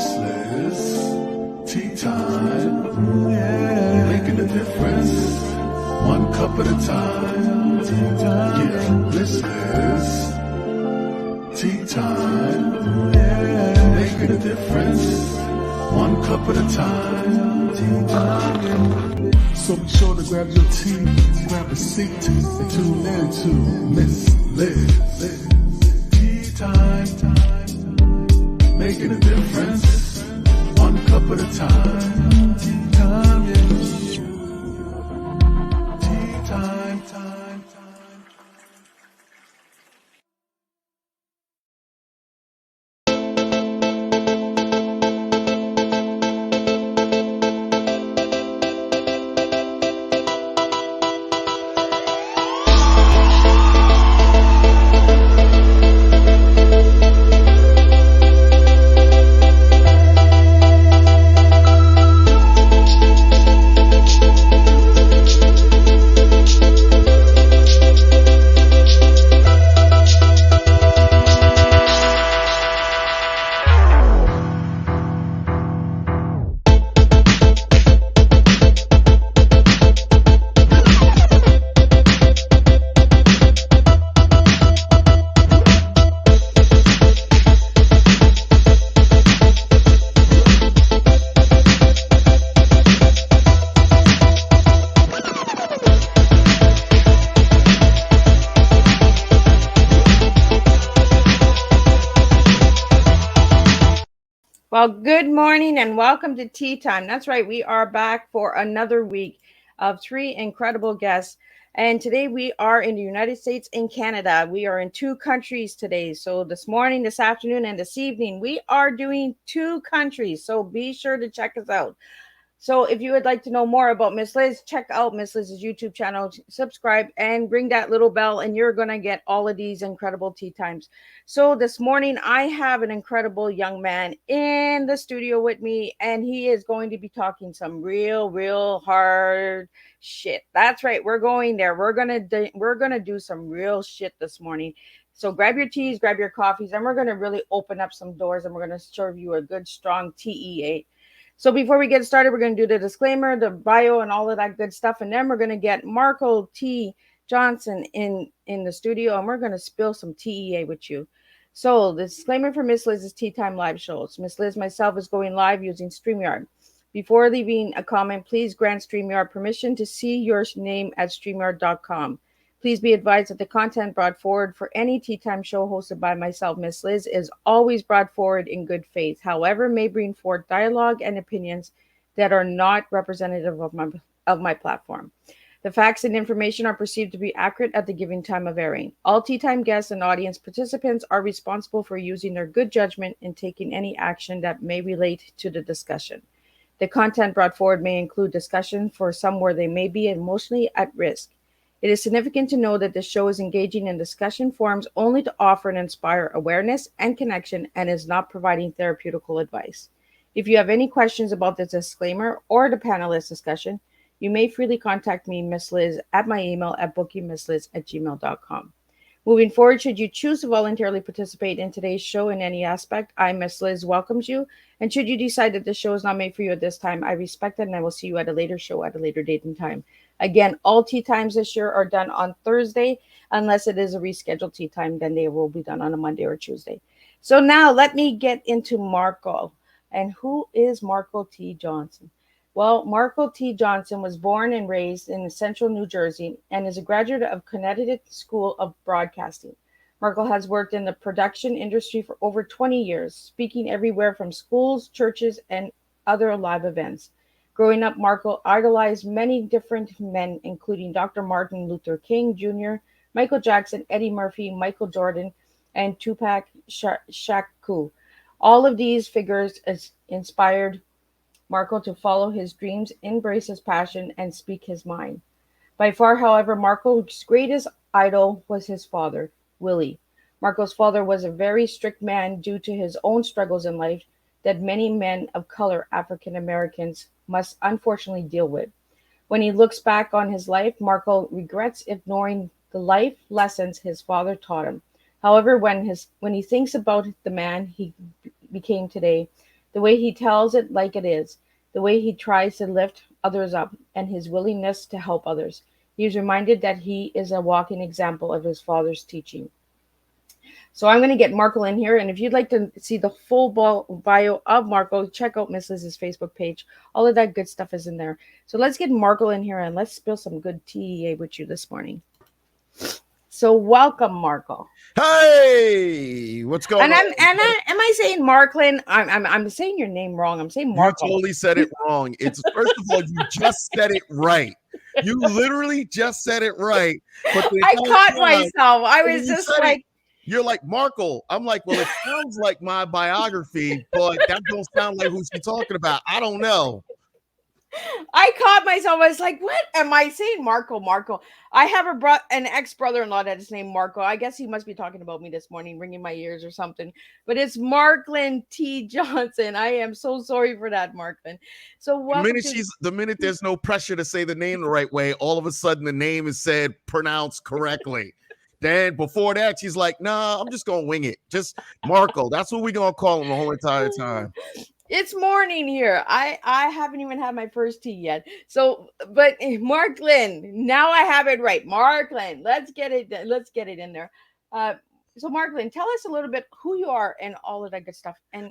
Miss Liz, tea time, yeah, making a difference, one cup at a time, yeah, Miss Liz, tea time, yeah, making a difference, one cup at a time, tea time. So be sure to grab your tea, grab a seat, and tune in to Miss Liz, tea time. Making a difference, one cup at a time. Tea time, yeah. Tea time, time. Well, good morning and welcome to Tea Time. That's right, we are back for another week of three incredible guests. And today we are in the United States and Canada. We are in two countries today. So this morning, this afternoon, and this evening, we are doing two countries. So be sure to check us out. So if you would like to know more about Miss Liz, check out Miss Liz's YouTube channel, subscribe, and ring that little bell, and you're going to get all of these incredible tea times. So this morning, I have an incredible young man in the studio with me, and he is going to be talking some real hard shit. That's right. We're going there. We're gonna do some real shit this morning. So grab your teas, grab your coffees, and we're going to really open up some doors, and we're going to serve you a good, strong TEA. So before we get started, we're going to do the disclaimer, the bio, and all of that good stuff. And then we're going to get Marklyn T Johnson in the studio, and we're going to spill some TEA with you. So the disclaimer for Miss Liz's Tea Time live shows. Miss Liz myself is going live using StreamYard. Before leaving a comment, please grant StreamYard permission to see your name at StreamYard.com. Please be advised that the content brought forward for any Tea Time show hosted by myself, Miss Liz, is always brought forward in good faith. However, may bring forth dialogue and opinions that are not representative of my platform. The facts and information are perceived to be accurate at the given time of airing. All Tea Time guests and audience participants are responsible for using their good judgment in taking any action that may relate to the discussion. The content brought forward may include discussion for some where they may be emotionally at risk. It is significant to know that this show is engaging in discussion forums only to offer and inspire awareness and connection and is not providing therapeutical advice. If you have any questions about this disclaimer or the panelist discussion, you may freely contact me, Miss Liz, at my email at bookingmissliz@gmail.com. Moving forward, should you choose to voluntarily participate in today's show in any aspect, I, Miss Liz, welcomes you. And should you decide that the show is not made for you at this time, I respect it, and I will see you at a later show at a later date and time. Again, all tea times this year are done on Thursday, unless it is a rescheduled tea time, then they will be done on a Monday or Tuesday. So now let me get into Marklyn. And who is Marklyn T. Johnson? Well, Marklyn T. Johnson was born and raised in central New Jersey and is a graduate of Connecticut School of Broadcasting. Marklyn has worked in the production industry for over 20 years, speaking everywhere from schools, churches, and other live events. Growing up, Marklyn idolized many different men, including Dr. Martin Luther King Jr., Michael Jackson, Eddie Murphy, Michael Jordan, and Tupac Shakur. All of these figures inspired Marklyn to follow his dreams, embrace his passion, and speak his mind. By far, however, Marklyn's greatest idol was his father, Willie. Marklyn's father was a very strict man due to his own struggles in life that many men of color, African Americans, must unfortunately deal with. When he looks back on his life, Marklyn regrets ignoring the life lessons his father taught him. However, when he thinks about the man he became today, the way he tells it like it is, the way he tries to lift others up, and his willingness to help others. He is reminded that he is a walking example of his father's teaching. So I'm going to get Marco in here. And if you'd like to see the full bio of Marco, check out Miss Liz's Facebook page. All of that good stuff is in there. So let's get Marco in here and let's spill some good tea with you this morning. So welcome, Marco. Hey, what's going on? Am I saying Marklyn? I'm saying your name wrong. I'm saying Marco. You totally said it wrong. It's first of all, you just said it right. You literally just said it right. But I caught myself. I was just like, you're like Markle. I'm like, well, it sounds like my biography, but that don't sound like who she's talking about. I don't know. I caught myself. I was like, what am I saying? Marco. I have an ex-brother-in-law that is named Marco. I guess he must be talking about me this morning, ringing my ears or something. But it's Marklyn T. Johnson. I am so sorry for that, Marklyn. So the minute there's no pressure to say the name the right way, all of a sudden the name is said pronounced correctly. Then before that, she's like, nah, I'm just gonna wing it. Just Marco. That's what we're gonna call him the whole entire time. It's morning here. I haven't even had my first tea yet. So, but Marklyn, now I have it right. Marklyn, let's get it in there. So Marklyn, tell us a little bit who you are and all of that good stuff. And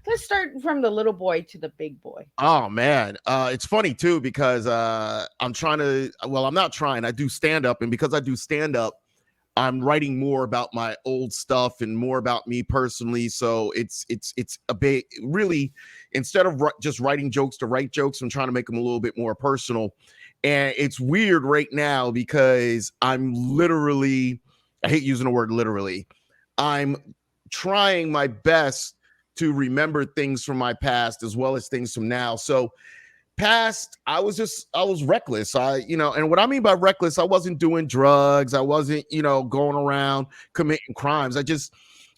let's start from the little boy to the big boy. Oh man, it's funny too because I'm not trying. I do stand up, and because I do stand up, I'm writing more about my old stuff and more about me personally. So it's a bit really, instead of just writing jokes to write jokes, I'm trying to make them a little bit more personal. And it's weird right now because I'm literally, I hate using the word literally, I'm trying my best to remember things from my past as well as things from now. So past, I was reckless. And what I mean by reckless, I wasn't doing drugs. I wasn't, going around committing crimes.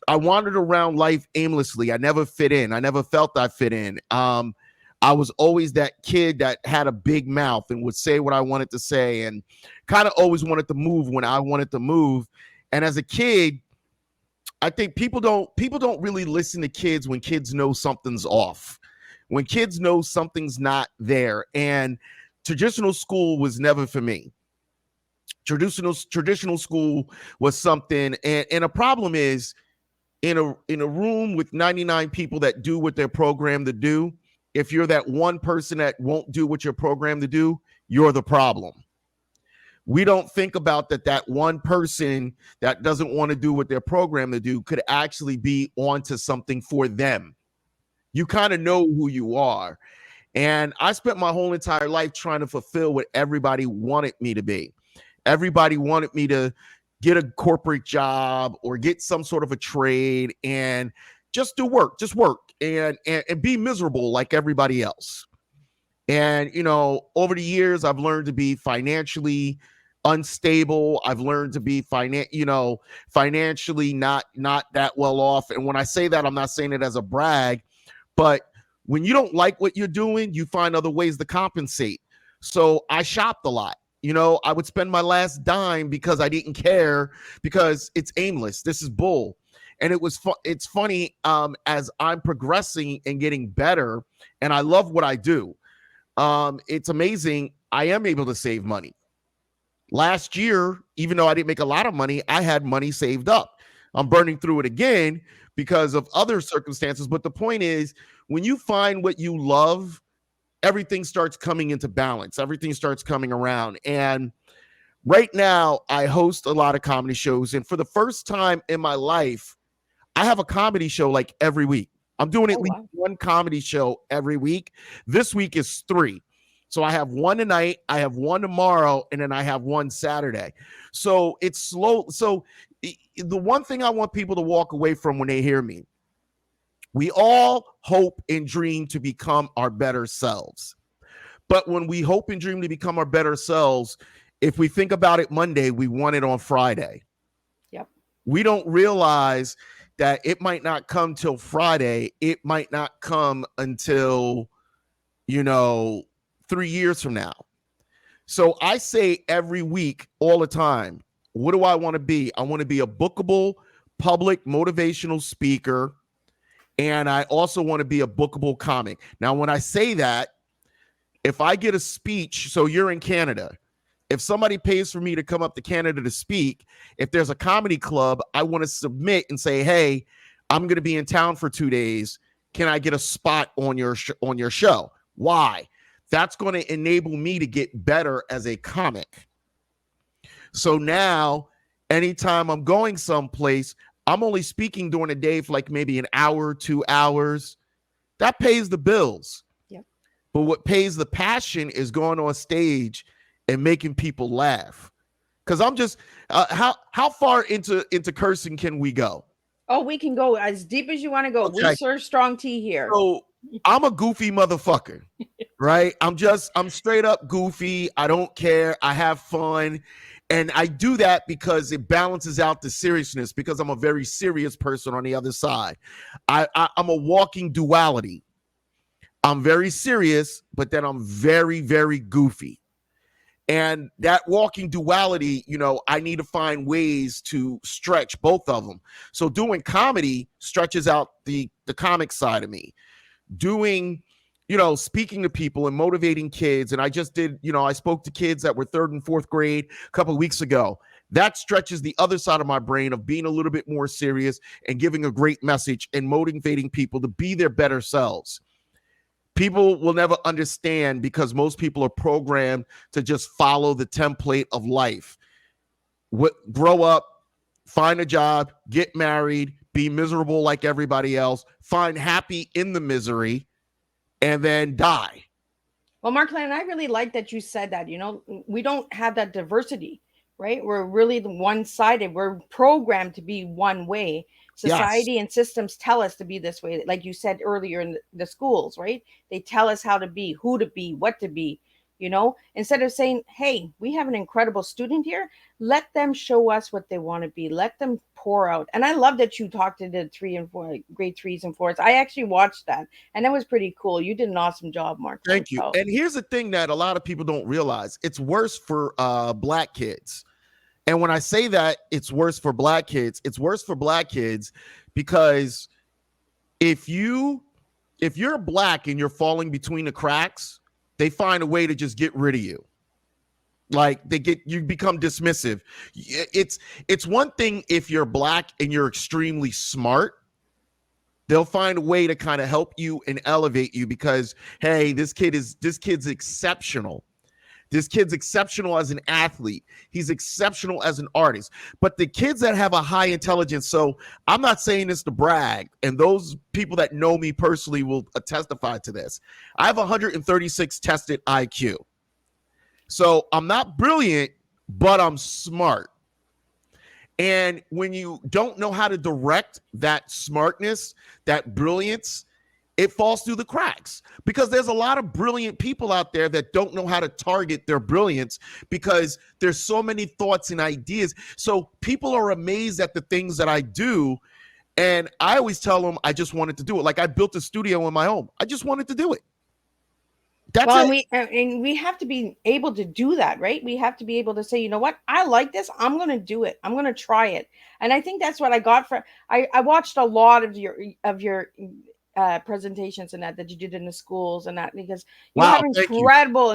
I wandered around life aimlessly. I never fit in. I never felt I fit in. I was always that kid that had a big mouth and would say what I wanted to say and kind of always wanted to move when I wanted to move. And as a kid, I think people don't really listen to kids when kids know something's off. When kids know something's not there. And traditional school was never for me. Traditional school was something, and a problem is in a room with 99 people that do what they're programmed to do, if you're that one person that won't do what you're programmed to do, you're the problem. We don't think about that one person that doesn't want to do what they're programmed to do could actually be onto something for them. You kind of know who you are. And I spent my whole entire life trying to fulfill what everybody wanted me to be. Everybody wanted me to get a corporate job or get some sort of a trade and just work and be miserable like everybody else. And, over the years, I've learned to be financially unstable. I've learned to be financially not that well off. And when I say that, I'm not saying it as a brag. But when you don't like what you're doing, you find other ways to compensate. So I shopped a lot. I would spend my last dime because I didn't care because it's aimless. This is bull. And it's funny as I'm progressing and getting better, and I love what I do. It's amazing. I am able to save money. Last year, even though I didn't make a lot of money, I had money saved up. I'm burning through it again because of other circumstances. But the point is, when you find what you love, everything starts coming into balance. Everything starts coming around. And right now, I host a lot of comedy shows. And for the first time in my life, I have a comedy show like every week. I'm doing at least one comedy show every week. This week is 3. So I have one tonight, I have one tomorrow, and then I have one Saturday. So it's slow. So the one thing I want people to walk away from when they hear me, we all hope and dream to become our better selves. But when we hope and dream to become our better selves, if we think about it Monday, we want it on Friday. Yep. We don't realize that it might not come till Friday. It might not come until, 3 years from now. So I say every week, all the time, what do I want to be? I want to be a bookable, public, motivational speaker. And I also want to be a bookable comic. Now, when I say that, if I get a speech, so you're in Canada, if somebody pays for me to come up to Canada to speak, if there's a comedy club, I want to submit and say, hey, I'm going to be in town for 2 days. Can I get a spot on your show? Why? That's going to enable me to get better as a comic. So now, anytime I'm going someplace, I'm only speaking during the day for like maybe an hour, 2 hours. That pays the bills. Yep. But what pays the passion is going on stage and making people laugh. Because I'm just, how far into cursing can we go? Oh, we can go as deep as you want to go. Okay. We serve strong tea here. So I'm a goofy motherfucker, right? I'm straight up goofy. I don't care. I have fun. And I do that because it balances out the seriousness, because I'm a very serious person on the other side. I'm a walking duality. I'm very serious, but then I'm very, very goofy. And that walking duality, you know, I need to find ways to stretch both of them. So doing comedy stretches out the comic side of me. Doing, you know, speaking to people and motivating kids. And I just did, you know, I spoke to kids that were 3rd and 4th grade a couple of weeks ago. That stretches the other side of my brain of being a little bit more serious and giving a great message and motivating people to be their better selves. People will never understand because most people are programmed to just follow the template of life. Grow up, find a job, get married, be miserable like everybody else, find happy in the misery, and then die. Well, Marklyn, I really like that you said that. You know, we don't have that diversity, right? We're really one-sided. We're programmed to be one way. Society Yes. and systems tell us to be this way. Like you said earlier in the schools, right? They tell us how to be, who to be, what to be, you know, instead of saying, hey, we have an incredible student here. Let them show us what they want to be. Let them pour out. And I love that you talked to the grade 3s and 4s. I actually watched that, and that was pretty cool. You did an awesome job, Mark. Thank you. And here's the thing that a lot of people don't realize. It's worse for Black kids. And when I say that it's worse for Black kids, it's worse for Black kids because if you're Black and you're falling between the cracks, they find a way to just get rid of you. Like you become dismissive. It's one thing if you're Black and you're extremely smart. They'll find a way to kind of help you and elevate you because, hey, this kid's exceptional. This kid's exceptional as an athlete. He's exceptional as an artist. But the kids that have a high intelligence, so I'm not saying this to brag, and those people that know me personally will testify to this. I have 136 tested IQ. So I'm not brilliant, but I'm smart. And when you don't know how to direct that smartness, that brilliance, it falls through the cracks because there's a lot of brilliant people out there that don't know how to target their brilliance because there's so many thoughts and ideas. So people are amazed at the things that I do. And I always tell them I just wanted to do it. Like I built a studio in my home. I just wanted to do it. That's it. And we have to be able to do that, right? We have to be able to say, you know what? I like this. I'm going to do it. I'm going to try it. And I think that's what I got from, I watched a lot of your presentations and that you did in the schools and that, because you have incredible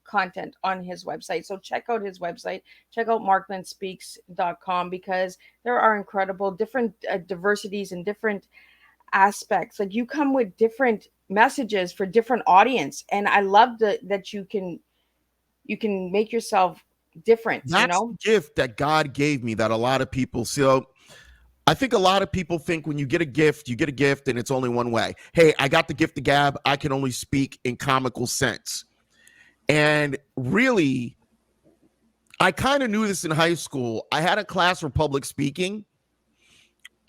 content on his website. So check out his website, check out marklynspeaks.com, because there are incredible different diversities and different aspects. Like you come with different messages for different audience. And I love that you can make yourself different. That's the gift that God gave me that a lot of people see. So I think a lot of people think when you get a gift and it's only one way. Hey, I got the gift of gab. I can only speak in comical sense. And really, I kind of knew this in high school. I had a class for public speaking.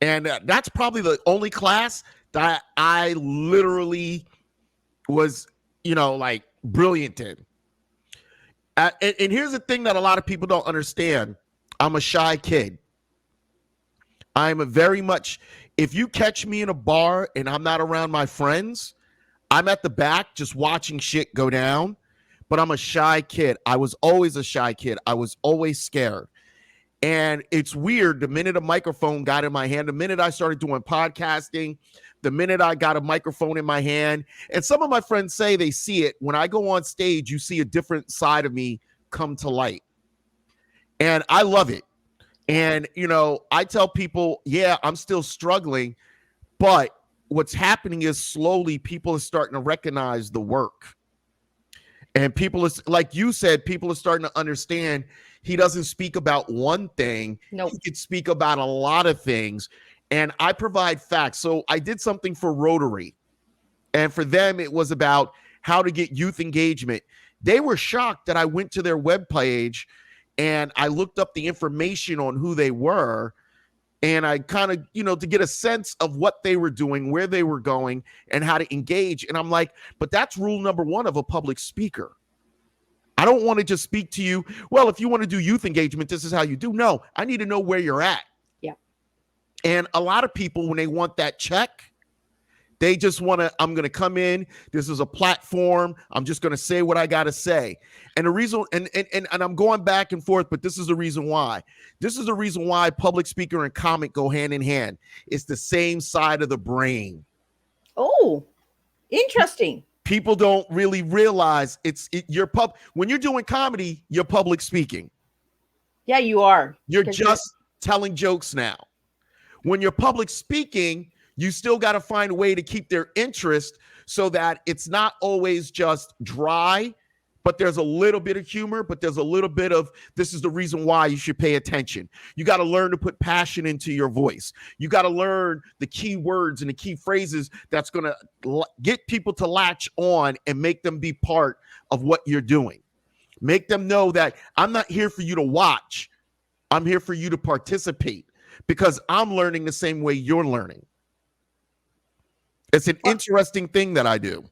And that's probably the only class that I literally was, like brilliant in. And here's the thing that a lot of people don't understand. I'm a shy kid. I'm very much, if you catch me in a bar and I'm not around my friends, I'm at the back just watching shit go down. But I'm a shy kid. I was always a shy kid. I was always scared. And it's weird. The minute a microphone got in my hand, the minute I started doing podcasting, the minute I got a microphone in my hand, and some of my friends say they see it. When I go on stage, you see a different side of me come to light. And I love it. And, you know, I tell people, yeah, I'm still struggling, but what's happening is slowly people are starting to recognize the work. And people, is like you said, people are starting to understand he doesn't speak about one thing. Nope. He could speak about a lot of things. And I provide facts. So I did something for Rotary. And for them, it was about how to get youth engagement. They were shocked that I went to their webpage and I looked up the information on who they were. And I kind of, you know, to get a sense of what they were doing, where they were going, and how to engage. And I'm like, but that's rule number one of a public speaker. I don't want to just speak to you. Well, if you want to do youth engagement, this is how you do. No, I need to know where you're at. Yeah. And a lot of people, when they want that check, they just want to, I'm going to come in. This is a platform. I'm just going to say what I got to say. And the reason, and I'm going back and forth, but this is the reason why. This is the reason why public speaker and comic go hand in hand. It's the same side of the brain. Oh, interesting. People don't really realize when you're doing comedy, you're public speaking. Yeah, you are. You're just telling jokes now. When you're public speaking, you still got to find a way to keep their interest so that it's not always just dry, but there's a little bit of humor, but there's a little bit of, this is the reason why you should pay attention. You got to learn to put passion into your voice. You got to learn the key words and the key phrases that's going to get people to latch on and make them be part of what you're doing. Make them know that I'm not here for you to watch. I'm here for you to participate because I'm learning the same way you're learning. It's an interesting thing that I do.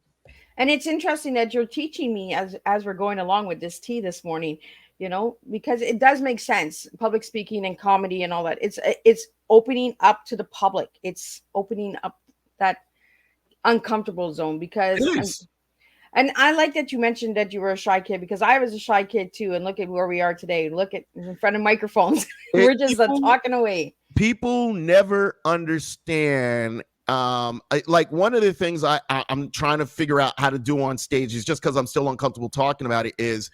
And it's interesting that you're teaching me as we're going along with this tea this morning, you know, because it does make sense. Public speaking and comedy and all that. It's opening up to the public. It's opening up that uncomfortable zone because and I like that you mentioned that you were a shy kid because I was a shy kid too. And look at where we are today. Look at in front of microphones. We're just talking away. People never understand. Like one of the things I'm trying to figure out how to do on stage is just because I'm still uncomfortable talking about it is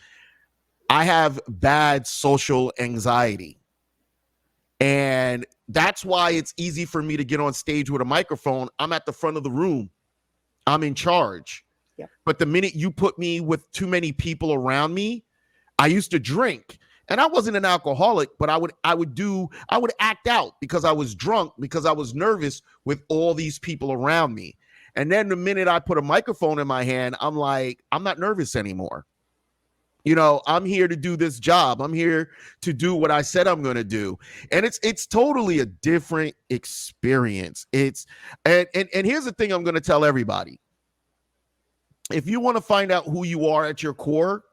I have bad social anxiety. And that's why it's easy for me to get on stage with a microphone. I'm at the front of the room. I'm in charge. Yep. But the minute you put me with too many people around me, I used to drink. And I wasn't an alcoholic, but I would act out because I was drunk, because I was nervous with all these people around me. And then the minute I put a microphone in my hand, I'm like, I'm not nervous anymore. You know, I'm here to do this job. I'm here to do what I said I'm going to do. And it's totally a different experience. And here's the thing I'm going to tell everybody. If you want to find out who you are at your core,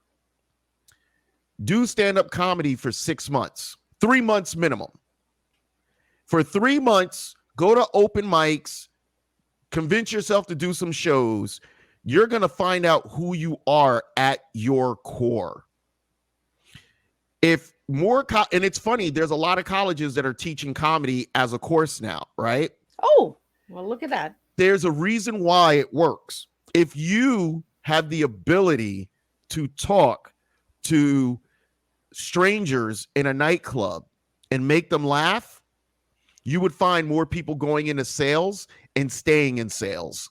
do stand-up comedy for 6 months, 3 months minimum. For 3 months, go to open mics, convince yourself to do some shows. You're going to find out who you are at your core. And it's funny, there's a lot of colleges that are teaching comedy as a course now, right? Oh, well, look at that. There's a reason why it works. If you have the ability to talk to strangers in a nightclub and make them laugh, you would find more people going into sales and staying in sales.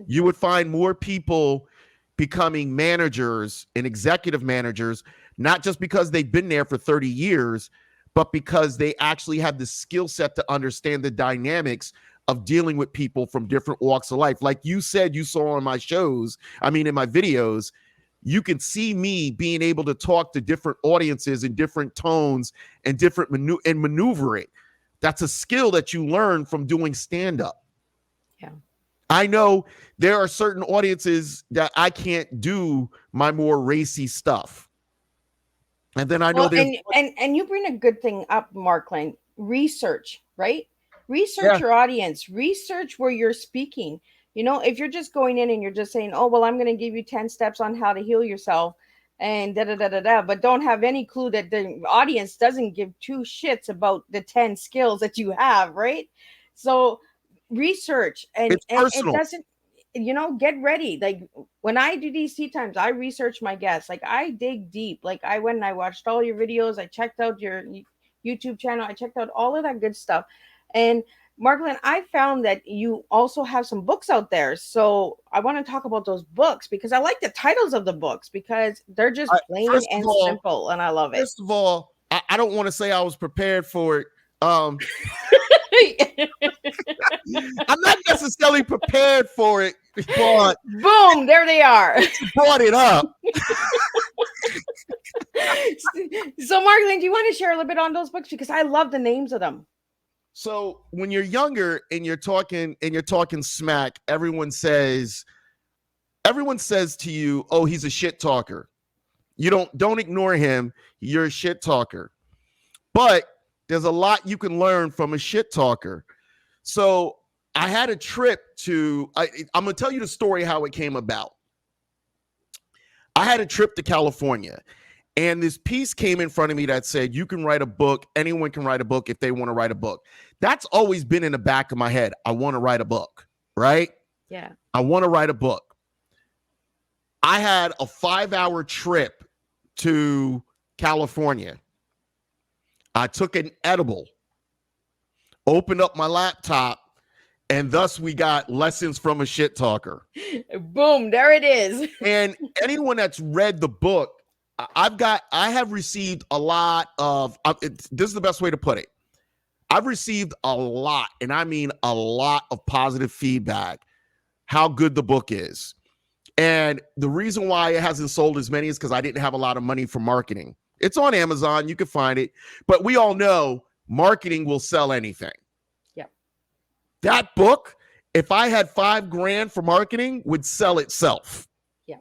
You would find more people becoming managers and executive managers, not just because they've been there for 30 years, but because they actually have the skill set to understand the dynamics of dealing with people from different walks of life. Like you said, you saw on my shows, in my videos, you can see me being able to talk to different audiences in different tones and different maneuver it. That's a skill that you learn from doing stand-up. Yeah. I know there are certain audiences that I can't do my more racy stuff. And then I know and you bring a good thing up, Marklyn. Research, right? Research your audience. Research where you're speaking. You know, if you're just going in and you're just saying, oh, well, I'm going to give you 10 steps on how to heal yourself, and da da da da da, but don't have any clue that the audience doesn't give two shits about the 10 skills that you have, right? So research, and It's it personal. doesn't, get ready. Like when I do these tea times, I research my guests. Like I dig deep. Like I went and I watched all your videos. I checked out your YouTube channel. I checked out all of that good stuff. And Marklyn, I found that you also have some books out there. So I want to talk about those books because I like the titles of the books because they're just plain First of and all, simple, and I love it. I don't want to say I was prepared for it. I'm not necessarily prepared for it, but Boom, there they are. you brought it up. So Marklyn, do you want to share a little bit on those books? Because I love the names of them. So when you're younger and you're talking smack, everyone says to you, "Oh, he's a shit talker." You don't ignore him. You're a shit talker. But there's a lot you can learn from a shit talker. So I had a trip to, I'm going to tell you the story how it came about. I had a trip to California, and this piece came in front of me that said, you can write a book. Anyone can write a book if they want to write a book. That's always been in the back of my head. I want to write a book, right? Yeah. I want to write a book. I had a 5-hour trip to California. I took an edible, opened up my laptop, and thus we got Lessons from a Shit Talker. Boom, there it is. And anyone that's read the book, I have received a lot of, this is the best way to put it. I've received a lot, and I mean a lot of positive feedback, how good the book is. And the reason why it hasn't sold as many is because I didn't have a lot of money for marketing. It's on Amazon. You can find it. But we all know marketing will sell anything. Yeah. That book, if I had $5,000 for marketing, would sell itself. Yeah.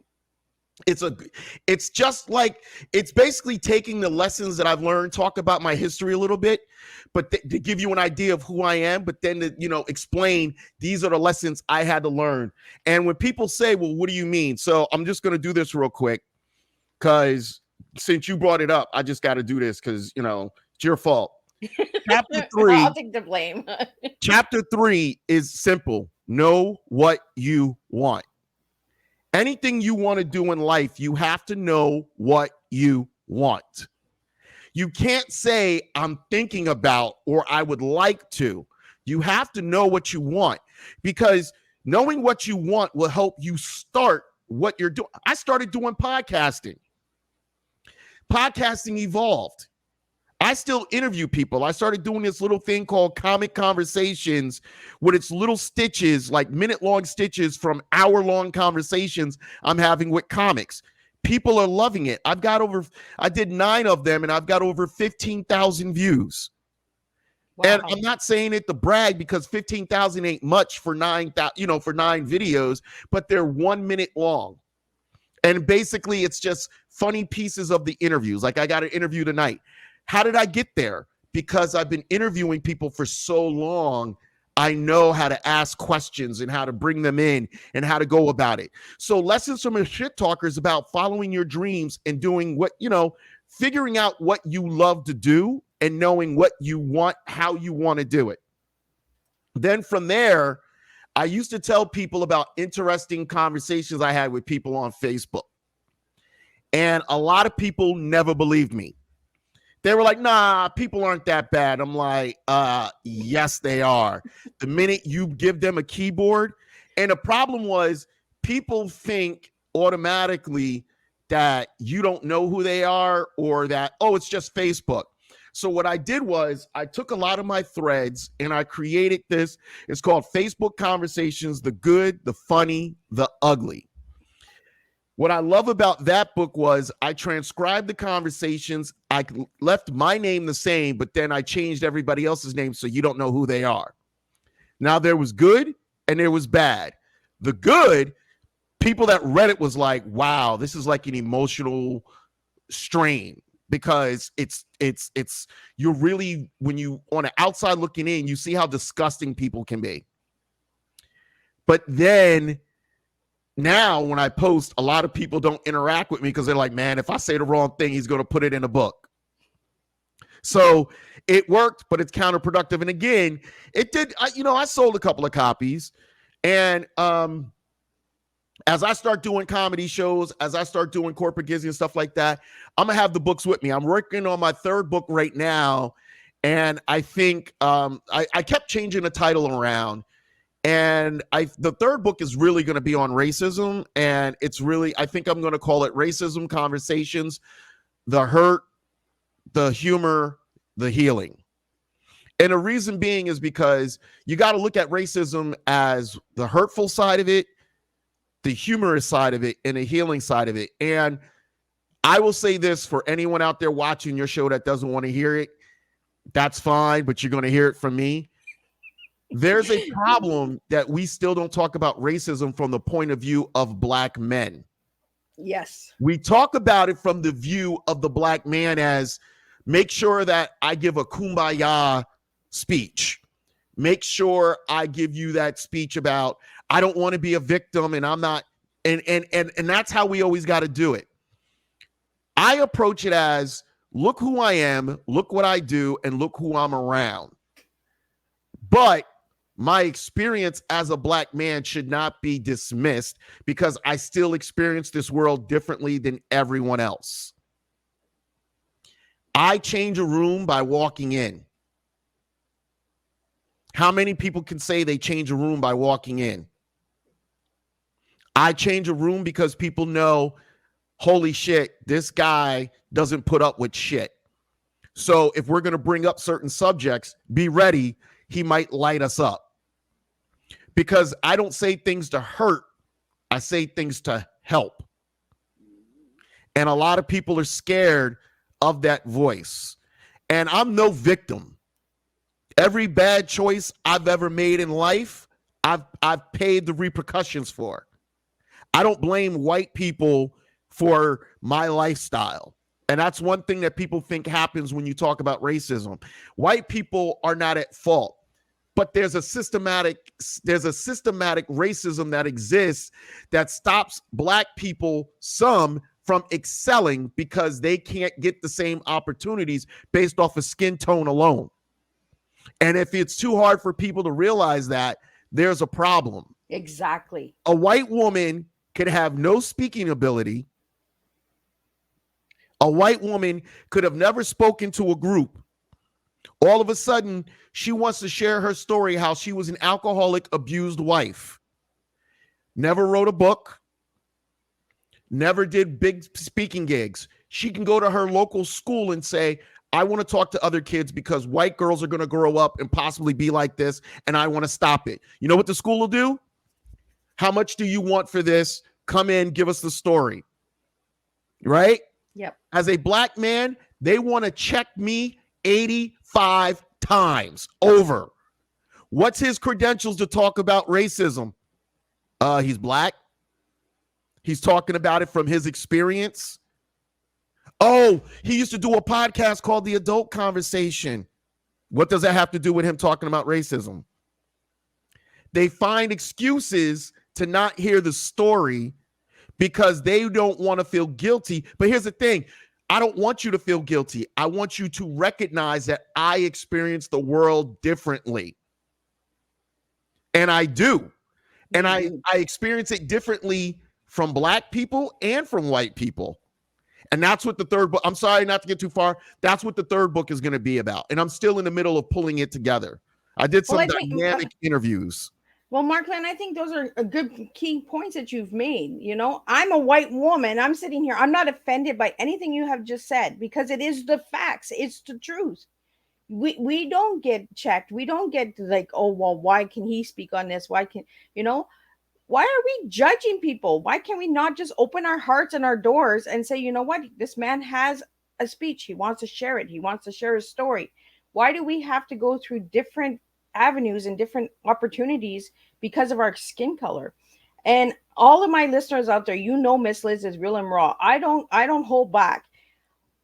It's just like, it's basically taking the lessons that I've learned, talk about my history a little bit, but to give you an idea of who I am, but then to, explain these are the lessons I had to learn. And when people say, well, what do you mean? So I'm just going to do this real quick because since you brought it up, I just got to do this because, it's your fault. Chapter 3. I'll take the blame. Chapter 3 is simple. Know what you want. Anything you want to do in life, you have to know what you want. You can't say, I'm thinking about, or I would like to. You have to know what you want, because knowing what you want will help you start what you're doing. I started doing podcasting. Podcasting evolved. I still interview people. I started doing this little thing called Comic Conversations with its little stitches, like minute-long stitches from hour-long conversations I'm having with comics. People are loving it. I did 9 of them, and I've got over 15,000 views. Wow. And I'm not saying it to brag, because 15,000 ain't much for 9,000, for 9 videos, but they're 1 minute long. And basically it's just funny pieces of the interviews. Like I got an interview tonight. How did I get there? Because I've been interviewing people for so long. I know how to ask questions and how to bring them in and how to go about it. So Lessons from a Shit Talker is about following your dreams and doing what, figuring out what you love to do and knowing what you want, how you want to do it. Then from there, I used to tell people about interesting conversations I had with people on Facebook. And a lot of people never believed me. They were like, nah, people aren't that bad. I'm like, yes, they are. The minute you give them a keyboard. And the problem was, people think automatically that you don't know who they are, or that, oh, it's just Facebook. So what I did was I took a lot of my threads and I created this. It's called Facebook Conversations, the Good, the Funny, the Ugly. What I love about that book was I transcribed the conversations. I left my name the same, but then I changed everybody else's name so you don't know who they are. Now, there was good and there was bad. The good, people that read it was like, wow, this is like an emotional strain, because it's you're really, when you on the outside looking in, you see how disgusting people can be. But then now when I post, a lot of people don't interact with me because they're like, man, if I say the wrong thing, he's going to put it in a book. So it worked, but it's counterproductive. And again, it did, I sold a couple of copies. And as I start doing comedy shows, as I start doing corporate gigs and stuff like that, I'm going to have the books with me. I'm working on my third book right now. And I think I kept changing the title around. And the third book is really going to be on racism. And it's really, I think I'm going to call it Racism Conversations, the Hurt, the Humor, the Healing. And the reason being is because you got to look at racism as the hurtful side of it, the humorous side of it, and the healing side of it. And I will say this for anyone out there watching your show that doesn't want to hear it, that's fine, but you're going to hear it from me. There's a problem that we still don't talk about racism from the point of view of Black men. Yes. We talk about it from the view of the Black man as make sure that I give a kumbaya speech. Make sure I give you that speech about I don't want to be a victim and I'm not, and that's how we always got to do it. I approach it as look who I am, look what I do, and look who I'm around. But my experience as a Black man should not be dismissed because I still experience this world differently than everyone else. I change a room by walking in. How many people can say they change a room by walking in? I change a room because people know, holy shit, this guy doesn't put up with shit. So if we're going to bring up certain subjects, be ready. He might light us up. Because I don't say things to hurt. I say things to help. And a lot of people are scared of that voice. And I'm no victim. Every bad choice I've ever made in life, I've paid the repercussions for. I don't blame white people for my lifestyle. And that's one thing that people think happens when you talk about racism. White people are not at fault. But there's a systematic racism that exists that stops Black people, some, from excelling because they can't get the same opportunities based off of skin tone alone. And if it's too hard for people to realize that, there's a problem. Exactly. A white woman could have no speaking ability. A white woman could have never spoken to a group. All of a sudden, she wants to share her story, how she was an alcoholic, abused wife. Never wrote a book. Never did big speaking gigs. She can go to her local school and say, I want to talk to other kids because white girls are going to grow up and possibly be like this, and I want to stop it. You know what the school will do? How much do you want for this? Come in, give us the story. Right? Yep. As a Black man, they want to check me 85 times over. What's his credentials to talk about racism? He's Black. He's talking about it from his experience. Oh, he used to do a podcast called The Adult Conversation. What does that have to do with him talking about racism? They find excuses to not hear the story because they don't want to feel guilty. But here's the thing. I don't want you to feel guilty. I want you to recognize that I experience the world differently. And I do. And I experience it differently from Black people and from white people. And that's what the third book, I'm sorry not to get too far. That's what the third book is going to be about. And I'm still in the middle of pulling it together. I did some dynamic interviews. Well, Marklyn, I think those are a good key points that you've made. You know, I'm a white woman. I'm sitting here. I'm not offended by anything you have just said because it is the facts. It's the truth. We don't get checked. We don't get like, oh, well, why can he speak on this? Why can, why are we judging people? Why can we not just open our hearts and our doors and say, you know what, this man has a speech. He wants to share it. He wants to share his story. Why do we have to go through different avenues and different opportunities because of our skin color? And all of my listeners out there, Miss Liz is real and raw. I don't hold back.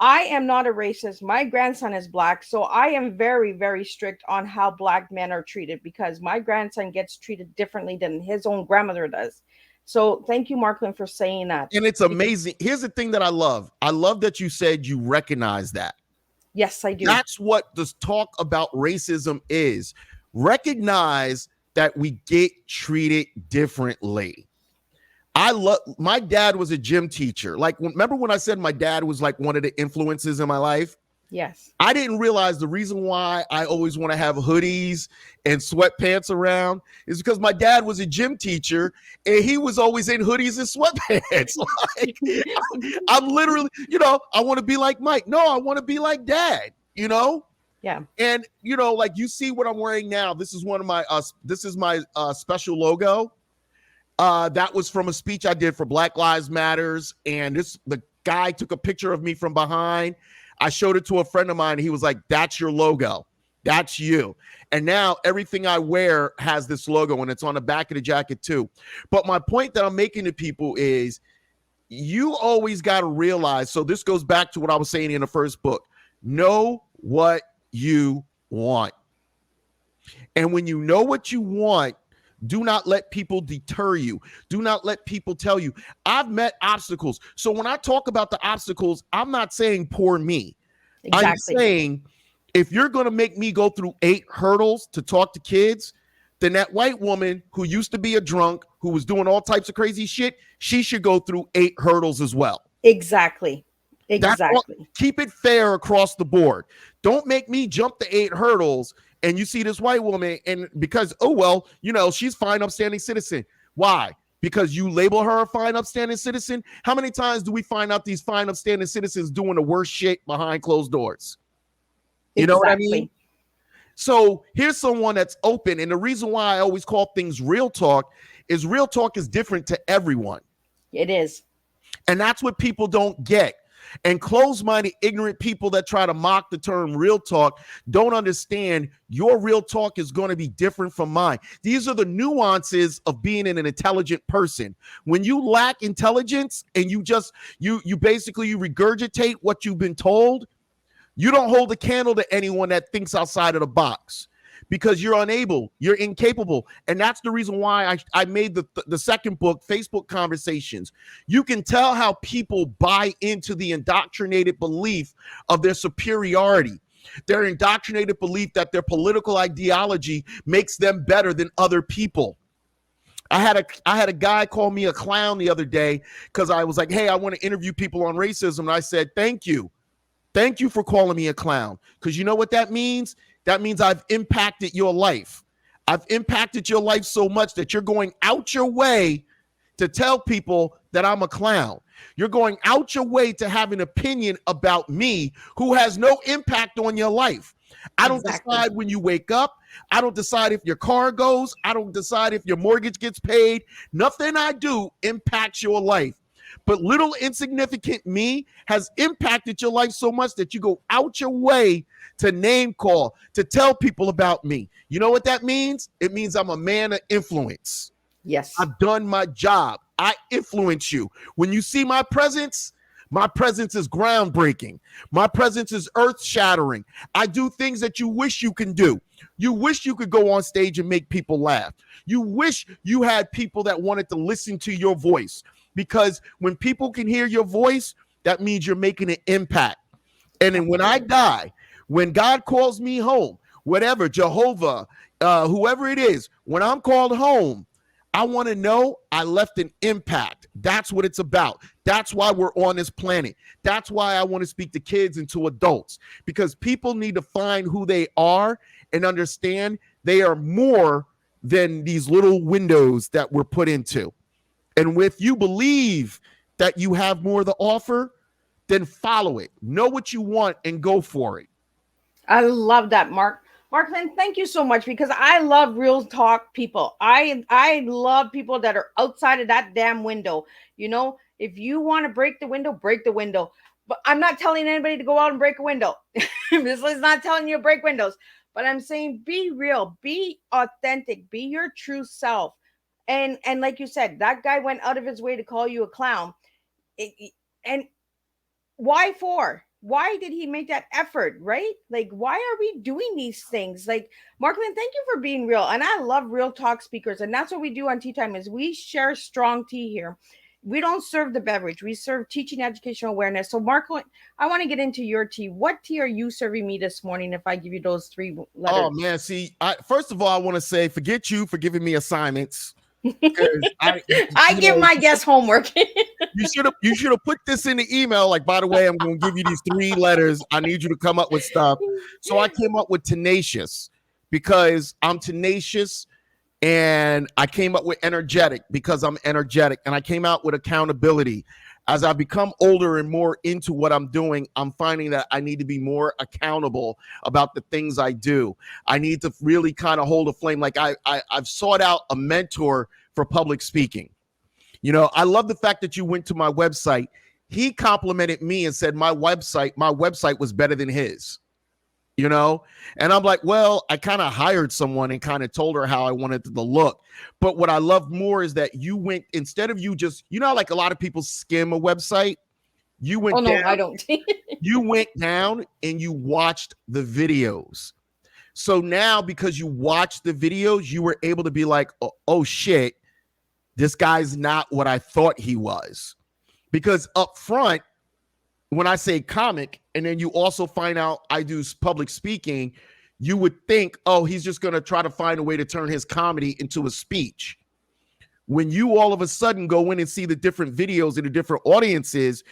I am not a racist. My grandson is Black, so I am very, very strict on how Black men are treated because my grandson gets treated differently than his own grandmother does. So thank you, Marklyn, for saying that. And it's amazing. Here's the thing that I love. I love that you said you recognize that. Yes, I do. That's what this talk about racism is. Recognize that we get treated differently. My dad was a gym teacher. Like, remember when I said my dad was like one of the influences in my life? Yes. I didn't realize the reason why I always want to have hoodies and sweatpants around is because my dad was a gym teacher and he was always in hoodies and sweatpants. Like, I'm literally, I want to be like Mike. No, I want to be like Dad, Yeah. And, like you see what I'm wearing now. This is one of my, this is my special logo. That was from a speech I did for Black Lives Matters. And the guy took a picture of me from behind. I showed it to a friend of mine. And he was like, that's your logo. That's you. And now everything I wear has this logo and it's on the back of the jacket too. But my point that I'm making to people is you always got to realize. So this goes back to what I was saying in the first book. Know what you want. And when you know what you want, do not let people deter you. Do not let people tell you. I've met obstacles. So when I talk about the obstacles, I'm not saying poor me. Exactly. I'm saying if you're going to make me go through 8 hurdles to talk to kids, then that white woman who used to be a drunk, who was doing all types of crazy shit, she should go through 8 hurdles as well. Exactly. Keep it fair across the board. Don't make me jump the 8 hurdles and you see this white woman and because, she's fine, upstanding citizen. Why? Because you label her a fine, upstanding citizen? How many times do we find out these fine, upstanding citizens doing the worst shit behind closed doors? You know what I mean? So here's someone that's open. And the reason why I always call things real talk is different to everyone. It is. And that's what people don't get. And closed-minded, ignorant people that try to mock the term real talk don't understand your real talk is going to be different from mine. These are the nuances of being an intelligent person. When you lack intelligence and you basically regurgitate what you've been told, you don't hold a candle to anyone that thinks outside of the box. Because you're unable, you're incapable. And that's the reason why I made the second book, Facebook Conversations. You can tell how people buy into the indoctrinated belief of their superiority, their indoctrinated belief that their political ideology makes them better than other people. I had a guy call me a clown the other day because I was like, hey, I want to interview people on racism. And I said, thank you. Thank you for calling me a clown. Because you know what that means? That means I've impacted your life. I've impacted your life so much that you're going out your way to tell people that I'm a clown. You're going out your way to have an opinion about me who has no impact on your life. I don't decide when you wake up. I don't decide if your car goes. I don't decide if your mortgage gets paid. Nothing I do impacts your life. But little insignificant me has impacted your life so much that you go out your way to name call, to tell people about me. You know what that means? It means I'm a man of influence. Yes. I've done my job. I influence you. When you see my presence is groundbreaking. My presence is earth-shattering. I do things that you wish you can do. You wish you could go on stage and make people laugh. You wish you had people that wanted to listen to your voice. Because when people can hear your voice, that means you're making an impact. And then when I die, when God calls me home, whatever, Jehovah, whoever it is, when I'm called home, I want to know I left an impact. That's what it's about. That's why we're on this planet. That's why I want to speak to kids and to adults, because people need to find who they are and understand they are more than these little windows that we're put into. And if you believe that you have more to offer, then follow it. Know what you want and go for it. I love that, Mark. Marklyn, thank you so much, because I love real talk people. I love people that are outside of that damn window. If you want to break the window, break the window. But I'm not telling anybody to go out and break a window. This is not telling you to break windows. But I'm saying be real, be authentic, be your true self. And like you said, that guy went out of his way to call you a clown. And why for? why did he make that effort, right? Like, why are we doing these things? Like, Marklyn, thank you for being real. And I love real talk speakers. And that's what we do on Tea Time is we share strong tea here. We don't serve the beverage. We serve teaching, educational awareness. So, Marklyn, I want to get into your tea. What tea are you serving me this morning if I give you those three letters? Oh man, see, first of all, I want to say forget you for giving me assignments. I give my guests homework. You should have put this in the email. Like, by the way, I'm going to give you these 3 letters. I need you to come up with stuff. So I came up with tenacious because I'm tenacious, and I came up with energetic because I'm energetic, and I came out with accountability. As I become older and more into what I'm doing, I'm finding that I need to be more accountable about the things I do. I need to really kind of hold a flame. Like I've sought out a mentor for public speaking. You know, I love the fact that you went to my website. He complimented me and said my website was better than his, you know? And I'm like, well, I kind of hired someone and kind of told her how I wanted it to look. But what I love more is that you went, instead of you just, you know, like a lot of people skim a website, you went down, I don't. you went down and you watched the videos. So now because you watched the videos, you were able to be like, oh shit, this guy's not what I thought he was. Because up front, when I say comic, and then you also find out I do public speaking, you would think, oh, he's just going to try to find a way to turn his comedy into a speech. When you all of a sudden go in and see the different videos and the different audiences,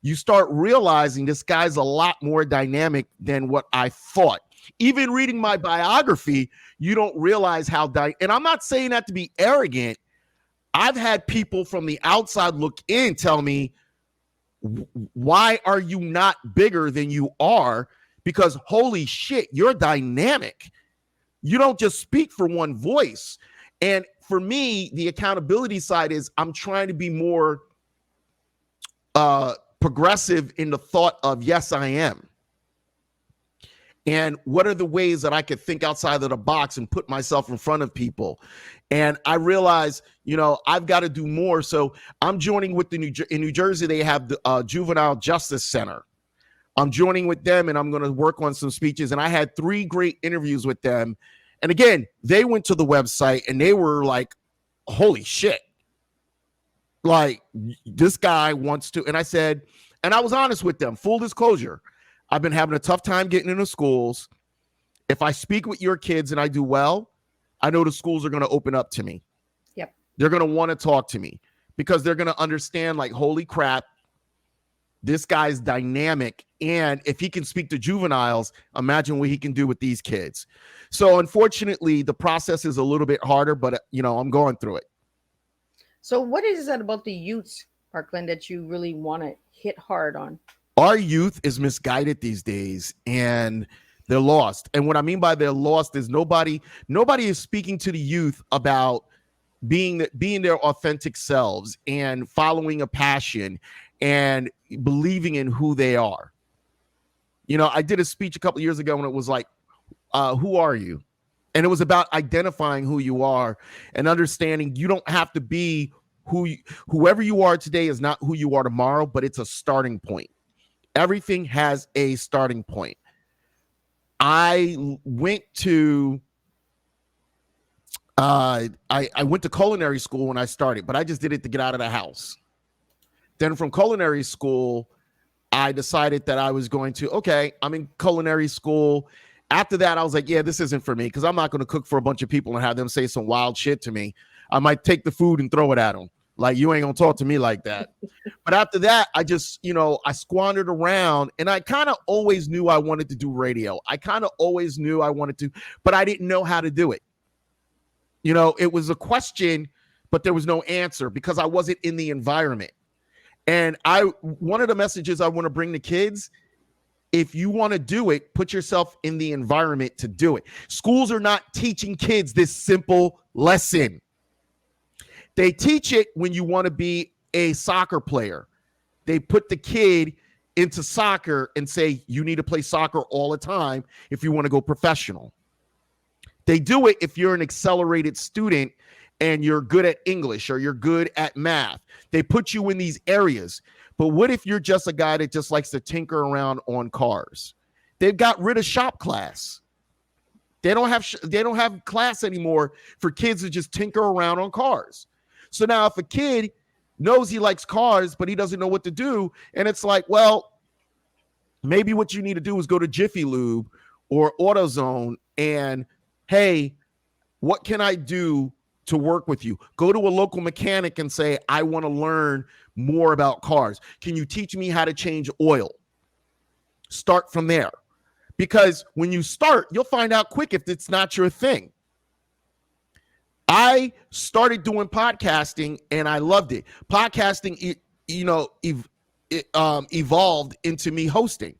you start realizing this guy's a lot more dynamic than what I thought. Even reading my biography, you don't realize how and I'm not saying that to be arrogant. I've had people from the outside look in tell me, why are you not bigger than you are? Because holy shit, you're dynamic. You don't just speak for one voice. And for me, the accountability side is I'm trying to be more progressive in the thought of, yes, I am. And what are the ways that I could think outside of the box and put myself in front of people? And I realize, you know, I've got to do more. So I'm joining with in New Jersey, they have the Juvenile Justice Center. I'm joining with them and I'm going to work on some speeches. And I had 3 great interviews with them. And again, they went to the website and they were like, holy shit. Like, this guy wants to. And I said, and I was honest with them, full disclosure. I've been having a tough time getting into schools. If I speak with your kids and I do well, I know the schools are going to open up to me. Yep. They're going to want to talk to me because they're going to understand, like, holy crap, this guy's dynamic. And if he can speak to juveniles, imagine what he can do with these kids. So unfortunately, the process is a little bit harder, but, you know, I'm going through it. So what is that about the youths, Marklyn, that you really want to hit hard on? Our youth is misguided these days and they're lost. And what I mean by they're lost is nobody is speaking to the youth about being their authentic selves and following a passion and believing in who they are. You know, I did a speech a couple of years ago and it was like, who are you? And it was about identifying who you are and understanding you don't have to be whoever you are today is not who you are tomorrow, but it's a starting point. Everything has a starting point. I went to I went to culinary school when I started, but I just did it to get out of the house. Then from culinary school, I decided that I was going to, okay, I'm in culinary school. After that, I was like, yeah, this isn't for me because I'm not going to cook for a bunch of people and have them say some wild shit to me. I might take the food and throw it at them. Like, you ain't gonna talk to me like that. But after that, I just, you know, I squandered around and I kind of always knew I wanted to do radio. I kind of always knew I wanted to, but I didn't know how to do it. You know, it was a question, but there was no answer because I wasn't in the environment. And one of the messages I want to bring to kids, if you want to do it, put yourself in the environment to do it. Schools are not teaching kids this simple lesson. They teach it when you want to be a soccer player. They put the kid into soccer and say, you need to play soccer all the time if you want to go professional. They do it if you're an accelerated student and you're good at English or you're good at math. They put you in these areas. But what if you're just a guy that just likes to tinker around on cars? They've got rid of shop class. They don't have class anymore for kids to just tinker around on cars. So now if a kid knows he likes cars, but he doesn't know what to do, and it's like, well, maybe what you need to do is go to Jiffy Lube or AutoZone and, hey, what can I do to work with you? Go to a local mechanic and say, I want to learn more about cars. Can you teach me how to change oil? Start from there. Because when you start, you'll find out quick if it's not your thing. I started doing podcasting and I loved it. Podcasting, evolved into me hosting.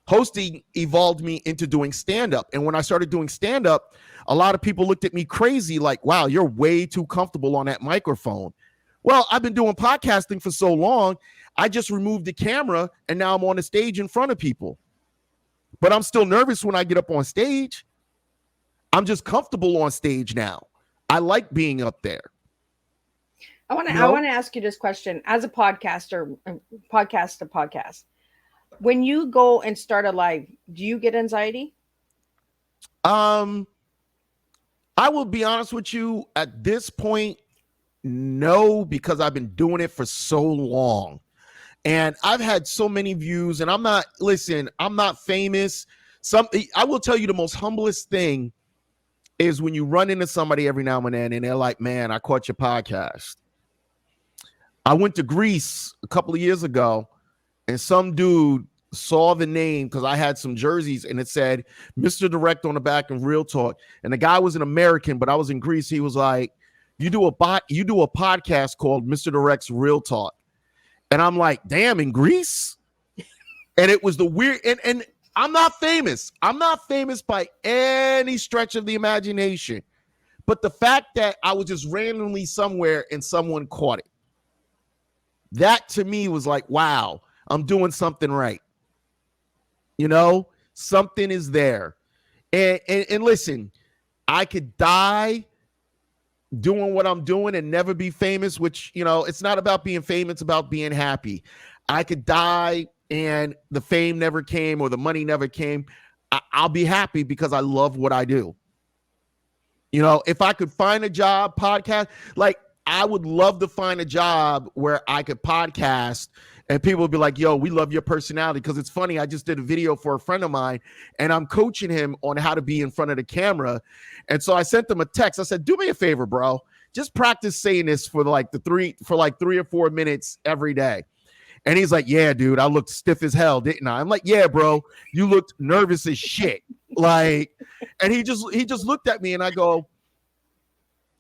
Hosting evolved me into doing stand-up. And when I started doing stand-up, a lot of people looked at me crazy like, wow, you're way too comfortable on that microphone. Well, I've been doing podcasting for so long, I just removed the camera and now I'm on the stage in front of people. But I'm still nervous when I get up on stage. I'm just comfortable on stage now. I like being up there. I want to ask you this question as a podcaster, podcast. When you go and start a live, do you get anxiety? I will be honest with you. At this point, no, because I've been doing it for so long. And I've had so many views, and I'm not famous. I will tell you the most humblest thing is when you run into somebody every now and then and they're like, man, I caught your podcast. I went to Greece a couple of years ago and some dude saw the name because I had some jerseys and it said Mr. Direct on the back and Real Talk. And the guy was an American, but I was in Greece. He was like, you do a podcast called Mr. Direct's Real Talk. And I'm like, damn, in Greece? And it was the weird, and I'm not famous. I'm not famous by any stretch of the imagination. But the fact that I was just randomly somewhere and someone caught it, that to me was like, wow, I'm doing something right. You know, something is there. And listen, I could die doing what I'm doing and never be famous, which, it's not about being famous, it's about being happy. I could die and the fame never came or the money never came. I'll be happy because I love what I do. If I could find a job, podcast, like I would love to find a job where I could podcast and people would be like, yo, we love your personality. Because it's funny, I just did a video for a friend of mine and I'm coaching him on how to be in front of the camera. And so I sent him a text. I said, do me a favor, bro. Just practice saying this for 3 or 4 minutes every day. And he's like, yeah, dude, I looked stiff as hell, didn't I? I'm like, yeah, bro, you looked nervous as shit. And he just looked at me and I go,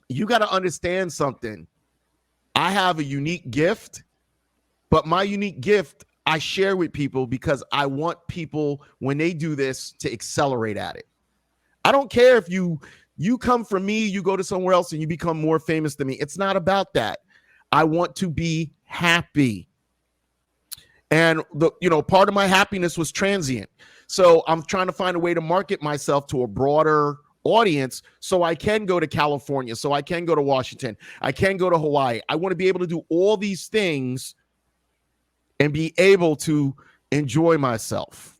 you got to understand something. I have a unique gift, but my unique gift I share with people because I want people, when they do this, to accelerate at it. I don't care if you come from me, you go to somewhere else and you become more famous than me. It's not about that. I want to be happy. And part of my happiness was transient. So I'm trying to find a way to market myself to a broader audience so I can go to California, so I can go to Washington, I can go to Hawaii. I want to be able to do all these things and be able to enjoy myself.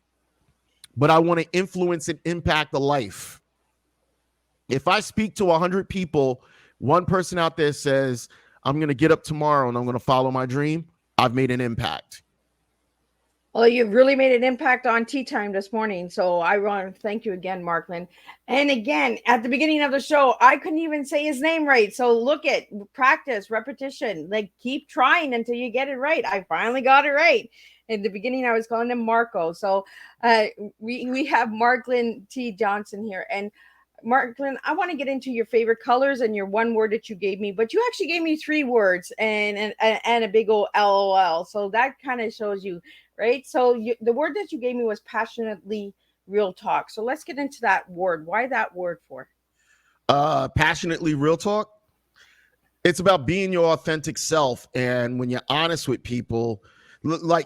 But I want to influence and impact a life. If I speak to 100 people, one person out there says, I'm going to get up tomorrow and I'm going to follow my dream, I've made an impact. Well, you've really made an impact on Teatime this morning. So I want to thank you again, Marklyn. And again, at the beginning of the show, I couldn't even say his name right. So look at practice, repetition, like keep trying until you get it right. I finally got it right. In the beginning, I was calling him Marco. So we have Marklyn T. Johnson here. And Marklyn, I want to get into your favorite colors and your one word that you gave me, but you actually gave me 3 words and a big old LOL. So that kind of shows you, right? So the word that you gave me was passionately real talk. So let's get into that word. Why that word for? Passionately real talk. It's about being your authentic self. And when you're honest with people,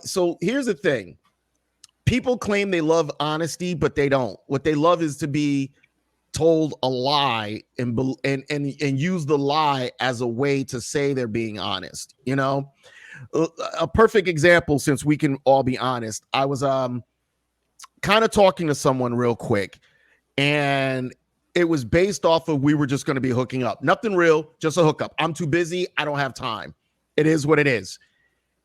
so here's the thing. People claim they love honesty, but they don't. What they love is to be told a lie and use the lie as a way to say they're being honest. A perfect example, since we can all be honest. I was kind of talking to someone real quick, and it was based off of we were just going to be hooking up. Nothing real, just a hookup. I'm too busy. I don't have time. It is what it is.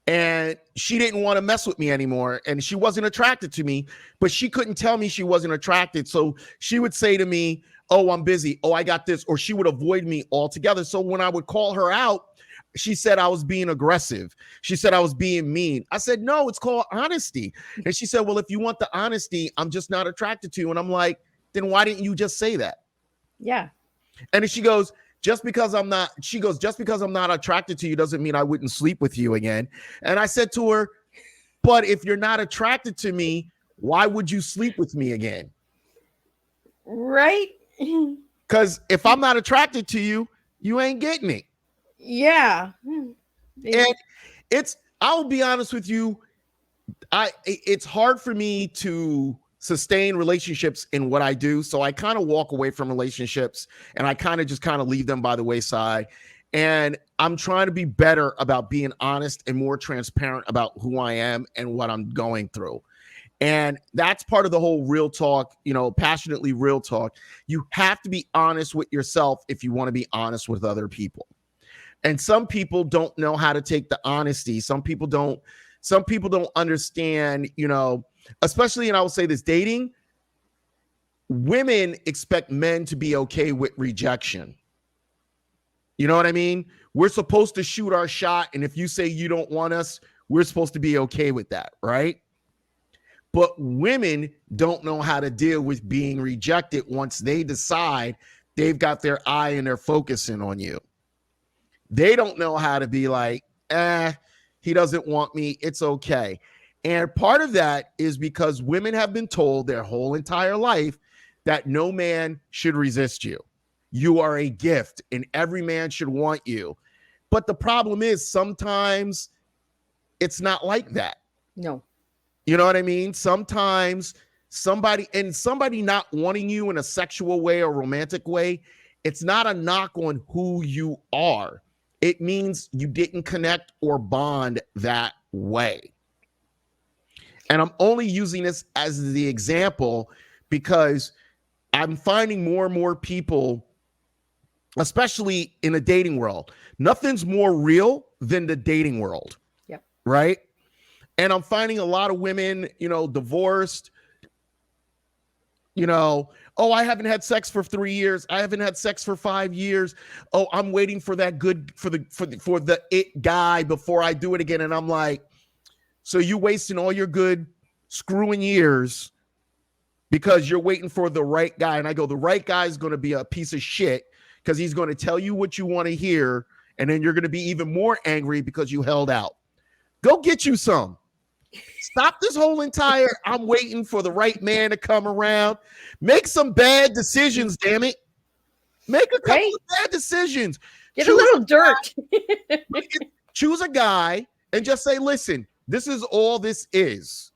And she didn't want to mess with me anymore, and she wasn't attracted to me, but she couldn't tell me she wasn't attracted. So she would say to me, oh, I'm busy. Oh, I got this. Or she would avoid me altogether. So when I would call her out, she said I was being aggressive. She said I was being mean. I said, no, it's called honesty. And she said, well, if you want the honesty, I'm just not attracted to you. And I'm like, then why didn't you just say that? Yeah. And then she goes, just because I'm not attracted to you doesn't mean I wouldn't sleep with you again. And I said to her, but if you're not attracted to me, why would you sleep with me again? Right. Because if I'm not attracted to you, you ain't getting it. Yeah. And I'll be honest with you, it's hard for me to sustain relationships in what I do. So I kind of walk away from relationships, and I kind of leave them by the wayside. And I'm trying to be better about being honest and more transparent about who I am and what I'm going through. And that's part of the whole real talk, passionately real talk. You have to be honest with yourself if you want to be honest with other people. And some people don't know how to take the honesty. Some people don't understand, especially, and I will say this, dating, women expect men to be okay with rejection. You know what I mean? We're supposed to shoot our shot. And if you say you don't want us, we're supposed to be okay with that, right? But women don't know how to deal with being rejected once they decide they've got their eye and they're focusing on you. They don't know how to be like, he doesn't want me. It's okay. And part of that is because women have been told their whole entire life that no man should resist you. You are a gift and every man should want you. But the problem is sometimes it's not like that. No. You know what I mean? Sometimes somebody not wanting you in a sexual way or romantic way, it's not a knock on who you are. It means you didn't connect or bond that way. And I'm only using this as the example because I'm finding more and more people, especially in the dating world, nothing's more real than the dating world. Yep. Right? And I'm finding a lot of women, divorced, oh, I haven't had sex for 3 years. I haven't had sex for 5 years. Oh, I'm waiting for that for the it guy before I do it again. And I'm like, so you wasting all your good screwing years because you're waiting for the right guy. And I go, the right guy is going to be a piece of shit because he's going to tell you what you want to hear. And then you're going to be even more angry because you held out. Go get you some. Stop this whole entire I'm waiting for the right man to come around. Make some bad decisions, damn it. Make a couple of bad decisions. Get a little dirt. Choose a guy and just say, listen, this is all this is.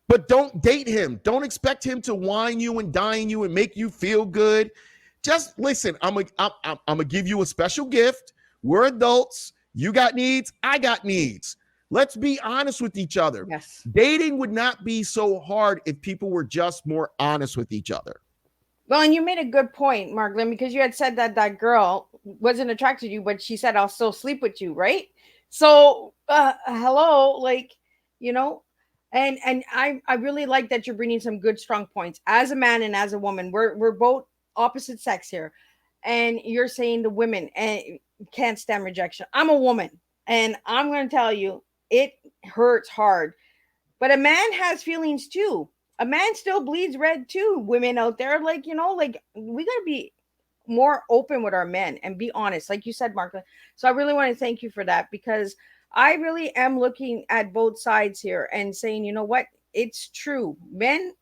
But don't date him. Don't expect him to wine you and dine you and make you feel good. Just listen, I'm gonna give you a special gift. We're adults. You got needs. I got needs. Let's be honest with each other. Yes. Dating would not be so hard if people were just more honest with each other. Well, and you made a good point, Marklyn, because you had said that girl wasn't attracted to you, but she said, I'll still sleep with you, right? So, hello, and I really like that you're bringing some good, strong points. As a man and as a woman, we're both opposite sex here. And you're saying the women can't stand rejection. I'm a woman, and I'm going to tell you, it hurts hard. But a man has feelings too. A man still bleeds red too. Women out there, we got to be more open with our men and be honest, like you said, Marklyn. So I really want to thank you for that, because I really am looking at both sides here and saying, you know what? It's true. Men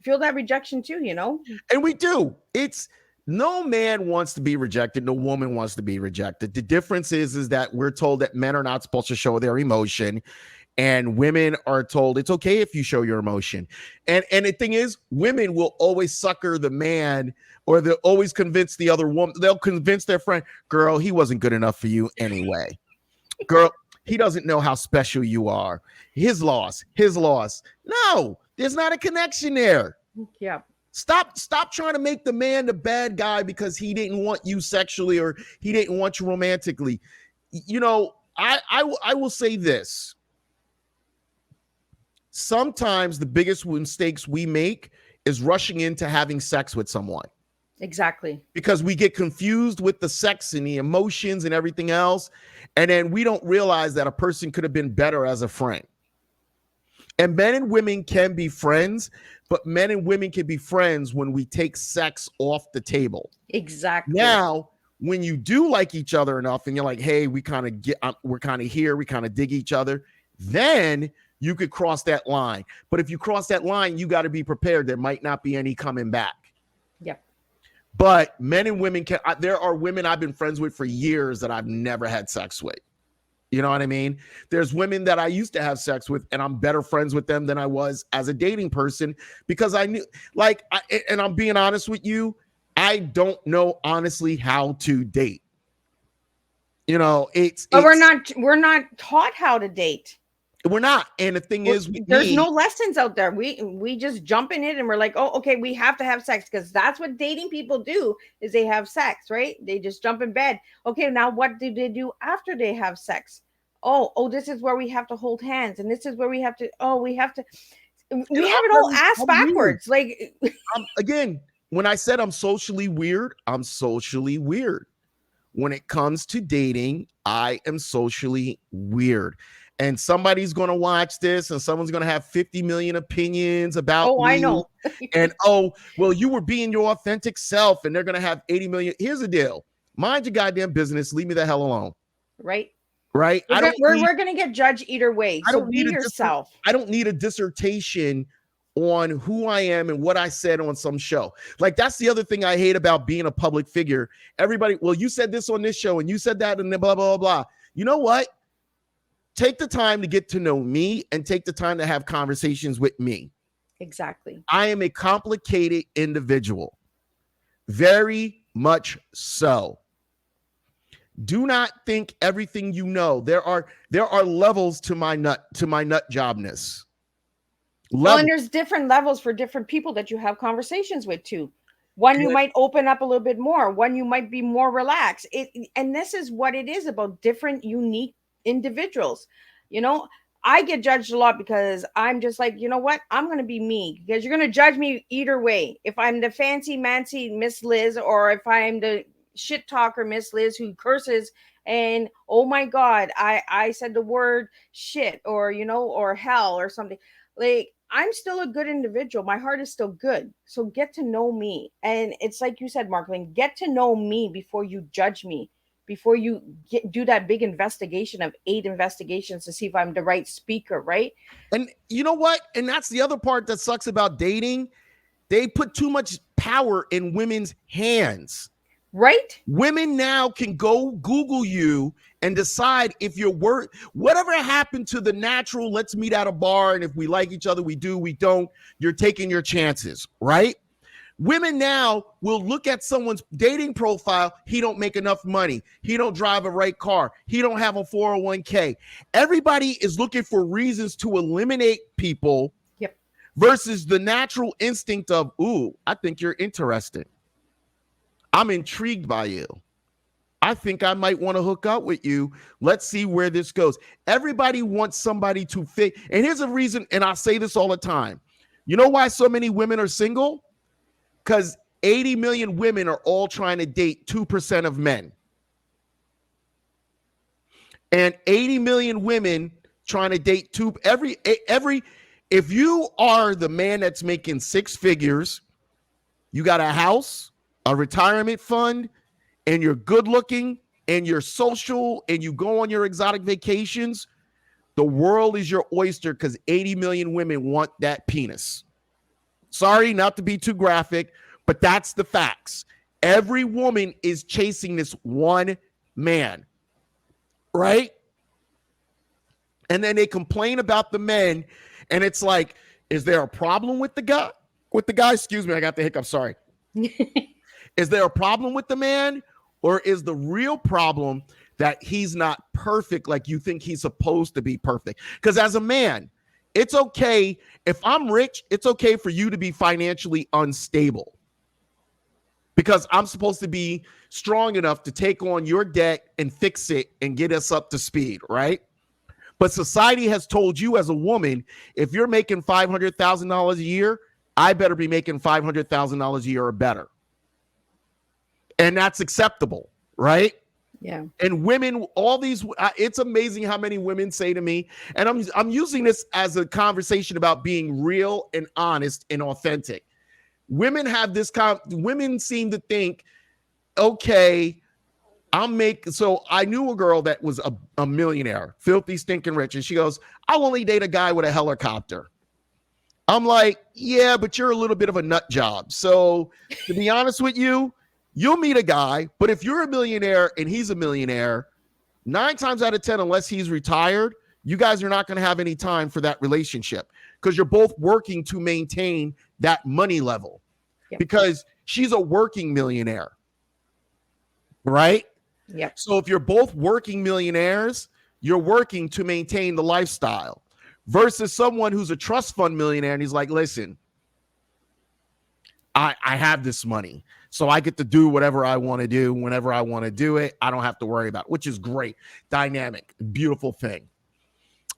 feel that rejection too, And we do. No man wants to be rejected. No woman wants to be rejected. The difference is that we're told that men are not supposed to show their emotion, and women are told it's okay if you show your emotion. And the thing is, women will always sucker the man, or they'll always convince the other woman. They'll convince their friend, girl, he wasn't good enough for you anyway. Girl, he doesn't know how special you are. His loss. No, there's not a connection there. Yeah. Stop trying to make the man the bad guy because he didn't want you sexually or he didn't want you romantically. You know, I will say this. Sometimes the biggest mistakes we make is rushing into having sex with someone. Exactly. Because we get confused with the sex and the emotions and everything else. And then we don't realize that a person could have been better as a friend. And men and women can be friends, but men and women can be friends when we take sex off the table. Exactly. Now, when you do like each other enough and you're like, hey, we're kind of here, we kind of dig each other, then you could cross that line. But if you cross that line, you got to be prepared. There might not be any coming back. Yep. But men and women there are women I've been friends with for years that I've never had sex with. You know what I mean? There's women that I used to have sex with and I'm better friends with them than I was as a dating person because I knew, and I'm being honest with you, I don't know honestly how to date. You know, but we're not taught how to date. We're not. And the thing is, there's no lessons out there. We just jump in it and we're like, oh, okay, we have to have sex because that's what dating people do is they have sex, right? They just jump in bed. Okay, now what do they do after they have sex? Oh, this is where we have to hold hands, and this is where we have to we have it all ass backwards. Weird. Like again, when I said I'm socially weird, I'm socially weird. When it comes to dating, I am socially weird. And somebody's going to watch this and someone's going to have 50 million opinions about me. I know. And, well, you were being your authentic self and they're going to have 80 million. Here's the deal. Mind your goddamn business. Leave me the hell alone. Right. Right. We're going to get judged either way. So be yourself. I don't need a dissertation on who I am and what I said on some show. Like, that's the other thing I hate about being a public figure. Everybody, well, you said this on this show and you said that and then blah, blah, blah, blah. You know what? Take the time to get to know me and take the time to have conversations with me. Exactly. I am a complicated individual. Very much so. Do not think everything you know. There are levels to my nut jobness. Well, and there's different levels for different people that you have conversations with too. One you might open up a little bit more. One you might be more relaxed. And this is what it is about different, unique individuals. You know, I get judged a lot because I'm just like, you know what? I'm going to be me because you're going to judge me either way. If I'm the fancy mancy Miss Liz or if I'm the shit talker Miss Liz who curses and oh my God, I said the word shit or, you know, or hell or something. Like, I'm still a good individual. My heart is still good. So get to know me. And it's like you said, Marklyn, get to know me before you judge me. Before you do that big investigation of 8 investigations to see if I'm the right speaker, right? And you know what? And that's the other part that sucks about dating. They put too much power in women's hands. Right? Women now can go Google you and decide if you're worth whatever happened to the natural, let's meet at a bar. And if we like each other, we do, we don't. You're taking your chances, right? Women now will look at someone's dating profile. He don't make enough money. He don't drive a right car. He don't have a 401k. Everybody is looking for reasons to eliminate people. Yep. Versus the natural instinct of, ooh, I think you're interesting. I'm intrigued by you. I think I might want to hook up with you. Let's see where this goes. Everybody wants somebody to fit. And here's a reason, and I say this all the time. You know why so many women are single? Because 80 million women are all trying to date 2% of men. And 80 million women trying to date if you are the man that's making 6 figures, you got a house, a retirement fund, and you're good looking and you're social and you go on your exotic vacations, the world is your oyster because 80 million women want that penis. Sorry, not to be too graphic, but that's the facts. Every woman is chasing this one man, right? And then they complain about the men, and it's like, is there a problem with the guy? Excuse me, I got the hiccup, sorry. Is there a problem with the man, or is the real problem that he's not perfect like you think he's supposed to be perfect. Because as a man, it's okay if I'm rich, it's okay for you to be financially unstable. Because I'm supposed to be strong enough to take on your debt and fix it and get us up to speed, right? But society has told you as a woman, if you're making $500,000 a year, I better be making $500,000 a year or better. And that's acceptable, right? Yeah. And women, all these, it's amazing how many women say to me, and I'm using this as a conversation about being real and honest and authentic. Women have this women seem to think, okay, so I knew a girl that was a millionaire, filthy, stinking rich. And she goes, I'll only date a guy with a helicopter. I'm like, yeah, but you're a little bit of a nut job. So to be honest with you, you'll meet a guy, but if you're a millionaire and he's a millionaire, 9 times out of 10, unless he's retired, you guys are not going to have any time for that relationship because you're both working to maintain that money level. Yep. Because she's a working millionaire, right? Yep. So if you're both working millionaires, you're working to maintain the lifestyle versus someone who's a trust fund millionaire and he's like, listen, I have this money, so I get to do whatever I want to do whenever I want to do it. I don't have to worry about it, which is great, dynamic, beautiful thing.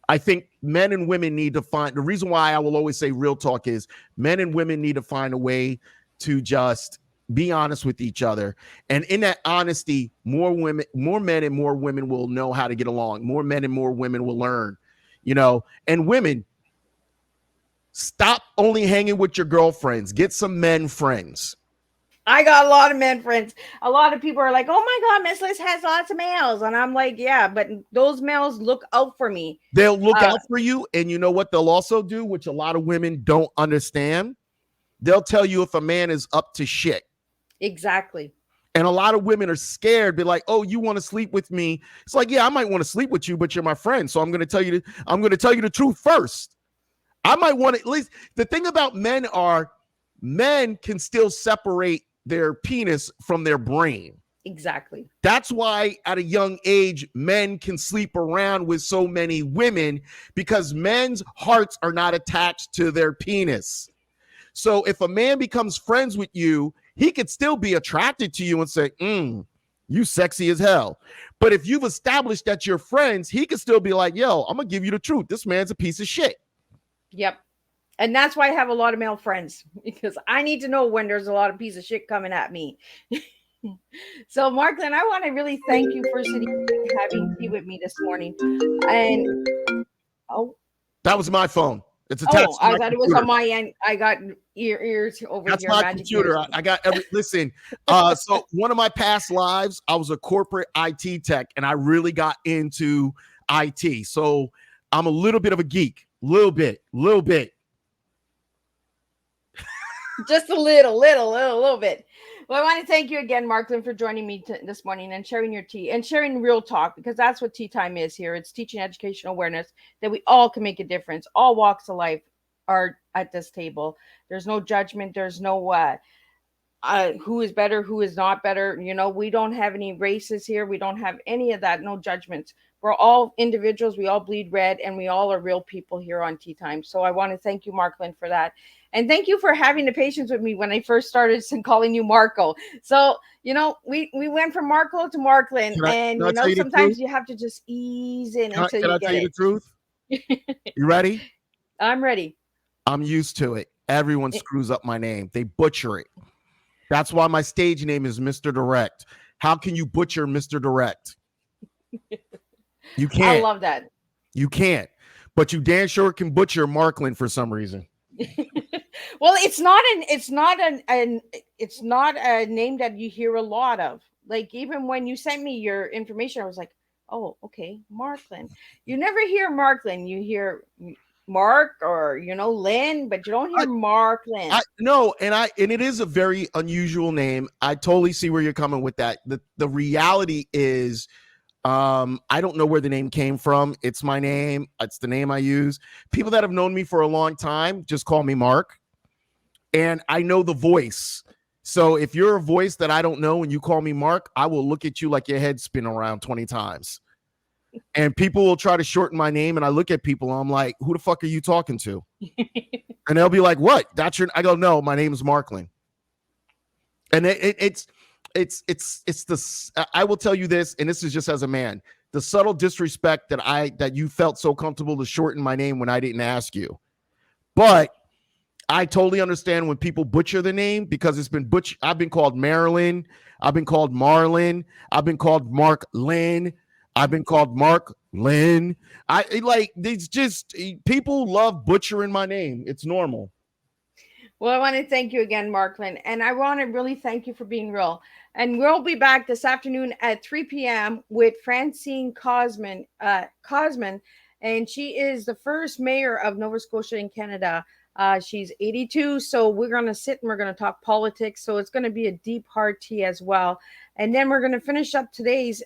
I think men and women need to find, the reason why I will always say real talk is men and women need to find a way to just be honest with each other. And in that honesty, more men and more women will know how to get along. More men and more women will learn, and women, stop only hanging with your girlfriends. Get some men friends. I got a lot of men friends. A lot of people are like, oh my God, Miss Liz has lots of males. And I'm like, yeah, but those males look out for me. They'll look out for you. And you know what they'll also do, which a lot of women don't understand? They'll tell you if a man is up to shit. Exactly. And a lot of women are scared. Be like, oh, you want to sleep with me? It's like, yeah, I might want to sleep with you, but you're my friend. So I'm going to tell you the truth first. I might want to, at least the thing about men can still separate their penis from their brain. Exactly. That's why at a young age, men can sleep around with so many women because men's hearts are not attached to their penis. So if a man becomes friends with you, he could still be attracted to you and say, you sexy as hell. But if you've established that you're friends, he could still be like, yo, I'm going to give you the truth. This man's a piece of shit. Yep. And that's why I have a lot of male friends, because I need to know when there's a lot of piece of shit coming at me. So, Marklyn, I want to really thank you for having tea with me this morning. And that was my phone. It's attached. I thought it was on my end. I got ears over That's here. That's my computer. I got listen. So one of my past lives, I was a corporate IT tech, and I really got into IT. So I'm a little bit of a geek. Little bit. Just a little bit. Well, I want to thank you again, Marklyn, for joining me this morning and sharing your tea and sharing real talk, because that's what tea time is here. It's teaching educational awareness that we all can make a difference. All walks of life are at this table. There's no judgment. There's no who is better, who is not better. We don't have any races here. We don't have any of that. No judgments. We're all individuals. We all bleed red, and we all are real people here on Tea Time. So I want to thank you, Marklyn, for that. And thank you for having the patience with me when I first started calling you Marco. So, we went from Marco to Marklyn, and sometimes you have to just ease in until you get it. Can I tell you the truth? You ready? I'm ready. I'm used to it. Everyone screws up my name. They butcher it. That's why my stage name is Mr. Direct. How can you butcher Mr. Direct? You can't. I love that. You can't. But you damn sure can butcher Marklyn for some reason. Well, it's not a name that you hear a lot of. Like, even when you sent me your information, I was like, oh, okay, Marklyn. You never hear Marklyn. You hear Mark or Lynn, but you don't hear Marklyn. No, and it is a very unusual name. I totally see where you're coming with that. The reality is, I don't know where the name came from. It's my name. It's the name I use. People that have known me for a long time just call me Mark. And I know the voice. So if you're a voice that I don't know and you call me Mark, I will look at you like your head spin around 20 times. And people will try to shorten my name, and I look at people and I'm like, who the fuck are you talking to? And they'll be like, what? That's your, I go, no, my name is Marklyn. And it's the, I will tell you this, and this is just as a man, the subtle disrespect that you felt so comfortable to shorten my name when I didn't ask you. But I totally understand when people butcher the name, because it's been butchered. I've been called Marilyn. I've been called Marlin. I've been called Marklyn. I've been called Marklyn. It's just, people love butchering my name. It's normal. Well, I want to thank you again, Marklyn, and I want to really thank you for being real. And we'll be back this afternoon at 3 p.m. with Francine Cosman, and she is the first mayor of Nova Scotia in Canada. She's 82, so we're going to sit and we're going to talk politics. So it's going to be a deep, hard tea as well. And then we're going to finish up today's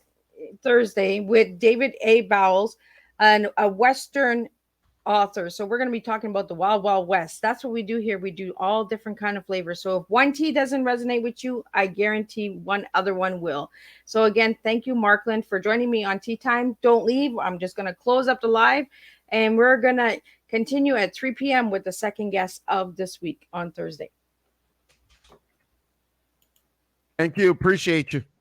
Thursday with David A. Bowles, a Western author. So we're going to be talking about the Wild Wild West. That's what we do here. We do all different kind of flavors. So if one tea doesn't resonate with you, I guarantee one other one will. So again, thank you, Marklyn, for joining me on Tea Time. Don't leave. I'm just going to close up the live, and we're going to continue at 3 p.m. with the second guest of this week on Thursday. Thank you. Appreciate you.